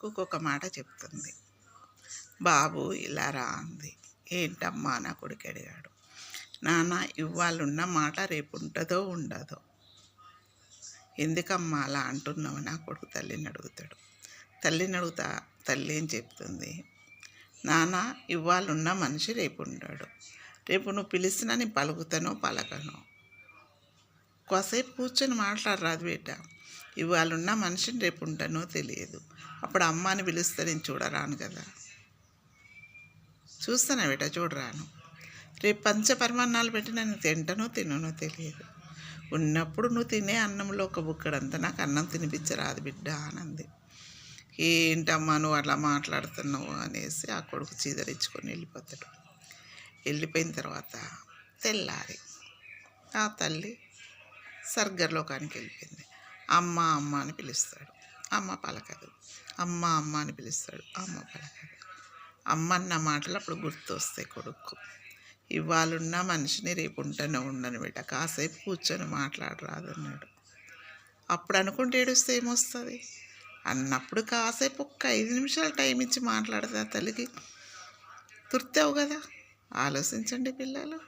కొడుకుకు ఒక మాట చెప్తుంది. బాబు ఇలా రా అంది. ఏంటమ్మా నా కొడుకు అడిగాడు. నాన్న ఇవాళున్న మాట రేపు ఉంటుందో ఉండదో. ఎందుకమ్మా అలా అంటున్నావు నా కొడుకు తల్లిని అడుగుతాడు. తల్లిని అడుగుతా తల్లి ఏం చెప్తుంది, నాన్న ఇవాళున్న మనిషి రేపు ఉంటాడు. రేపు నువ్వు పిలిచినా నేను పలుకుతానో పలకనో. కాసేపు కూర్చొని మాట్లాడరాదు బిడ్డ. ఇవాళున్న మనిషిని రేపు ఉంటానో తెలియదు. అప్పుడు అమ్మాని పిలిస్తే నేను చూడరాను కదా. చూస్తానా బిడ్డ, చూడరాను. రేపు పంచపరమాన్నాలు పెట్టి నేను తింటానో తిననో తెలియదు. ఉన్నప్పుడు నువ్వు తినే అన్నంలో ఒక బుక్కడంతా నాకు అన్నం తినిపించరాదు బిడ్డ అనంది. ఏంటమ్మా నువ్వు అట్లా మాట్లాడుతున్నావు అనేసి ఆ కొడుకు చీదరించుకొని వెళ్ళిపోతాడు. వెళ్ళిపోయిన తర్వాత తెల్లారి ఆ తల్లి స్వర్గలోకానికి వెళ్ళిపోయింది. అమ్మ అమ్మ అని పిలుస్తాడు, అమ్మ పలకదు. అమ్మ అమ్మ అని పిలుస్తాడు, అమ్మ పలకదు. అమ్మ అన్న మాటలు అప్పుడు గుర్తు వస్తాయి కొడుకు. ఇవాళున్న మనిషిని రేపు ఉంటూనే ఉండను బిడ్డ, కాసేపు కూర్చొని మాట్లాడరాదు అన్నాడు. అప్పుడు అనుకుంటే ఏడుస్తే ఏమొస్తుంది అన్నప్పుడు కాసేపు ఒక్క 5 నిమిషాలు టైం ఇచ్చి మాట్లాడితే ఆ తల్లికి తృప్తి అవు కదా. ఆలోచించండి పిల్లలు.